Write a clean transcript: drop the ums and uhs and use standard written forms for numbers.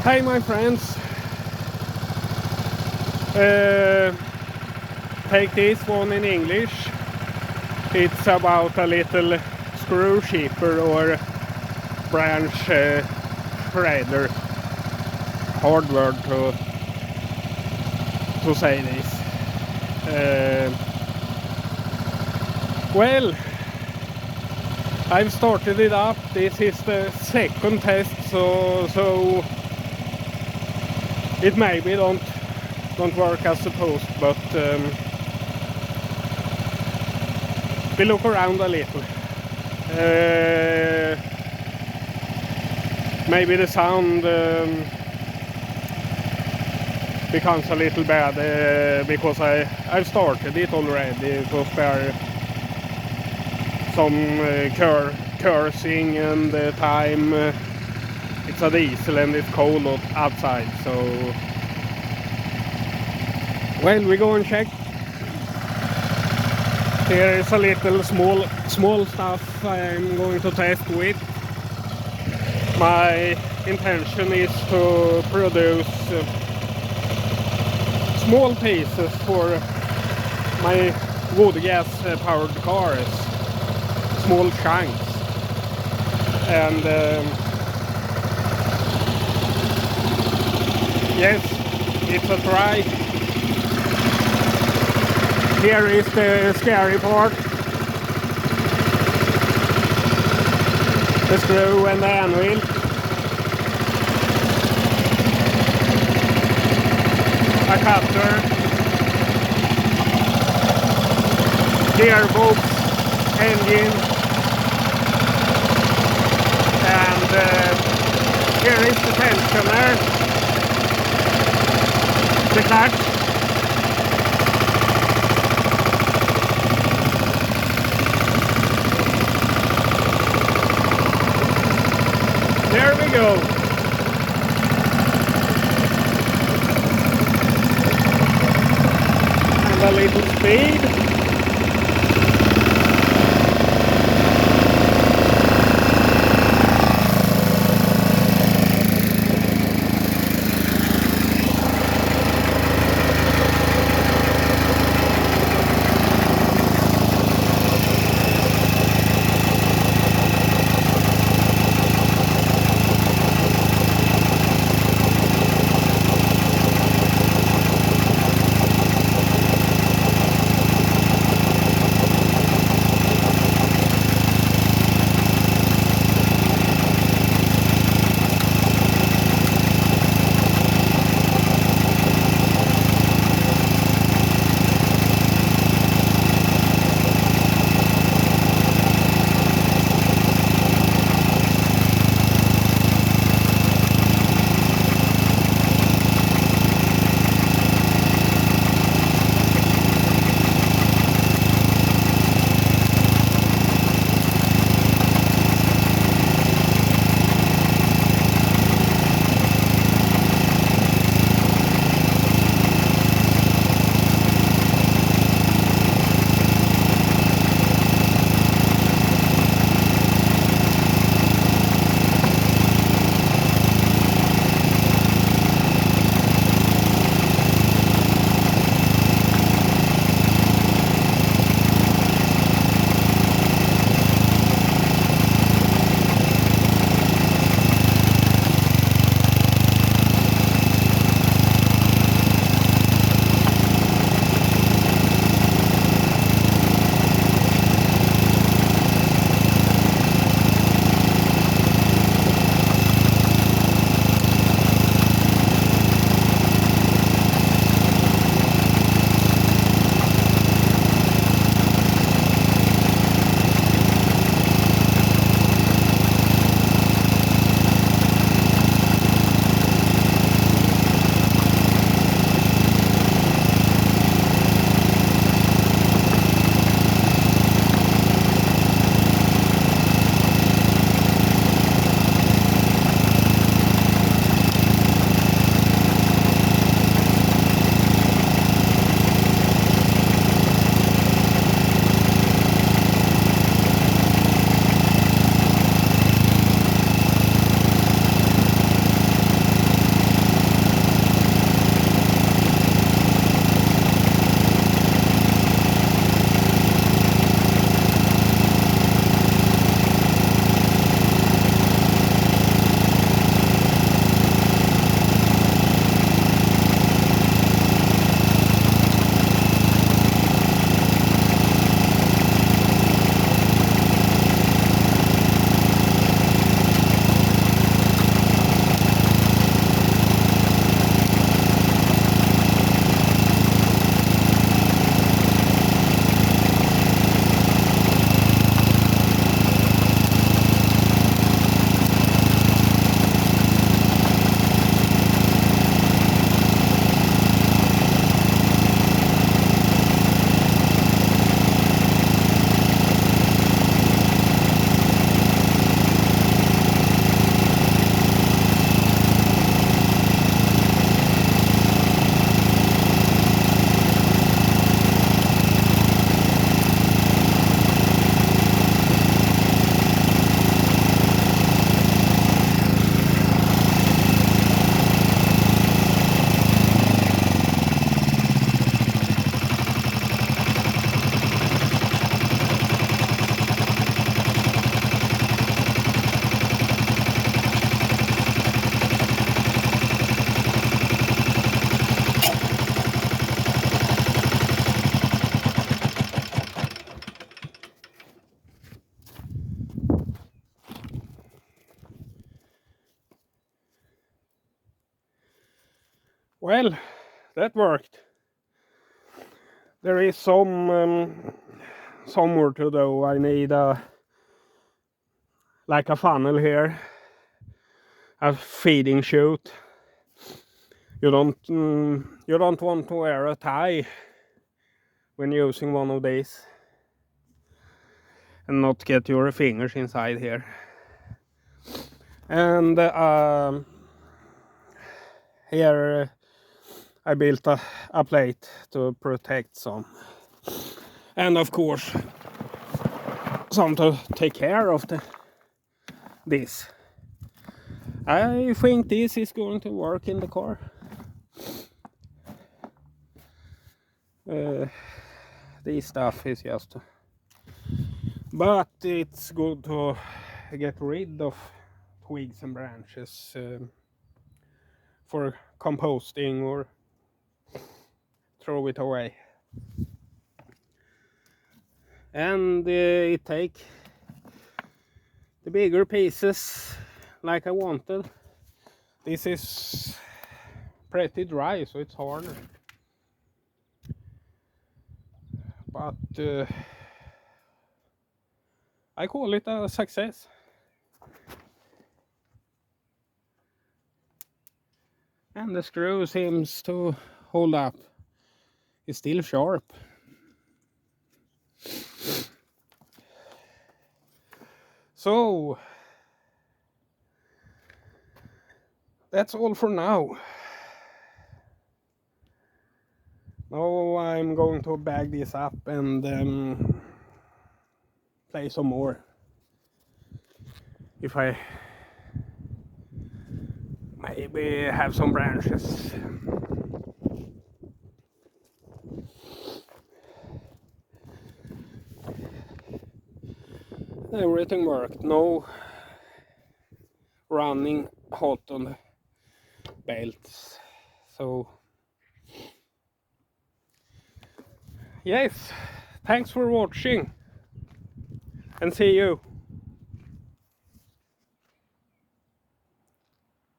Hey my friends, take this one in English. It's about a little screw shipper or branch shredder. Hard word to say this. Well, I've started it up. This is the second test, so it maybe don't work as supposed, but we look around a little. Maybe the sound becomes a little bad because I've started it already to spare some cursing and time. It's a diesel and it's cold outside, so well, we go and check. Here is a little small stuff I'm going to test with. My intention is to produce small pieces for my wood gas powered cars, small chunks, and yes, it's a try. Here is the scary part. The screw and the anvil. A cutter. Gearbox. Engine. And here is the tensioner. The clutch. There we go. And a little speed. Well, that worked. There is some more to do. I need like a funnel here, a feeding chute. You don't want to wear a tie when using one of these and not get your fingers inside here. And here I built a plate to protect some, and of course some to take care of this. I think this is going to work in the car. This stuff is just, but it's good to get rid of twigs and branches for composting or throw it away. And it take the bigger pieces like I wanted. This is pretty dry, so it's harder. But I call it a success. And the screw seems to hold up. It's still sharp. So that's all for now. Now I'm going to bag this up and play some more. If I maybe have some branches. Everything worked. No running hot on the belts. So yes, thanks for watching and see you.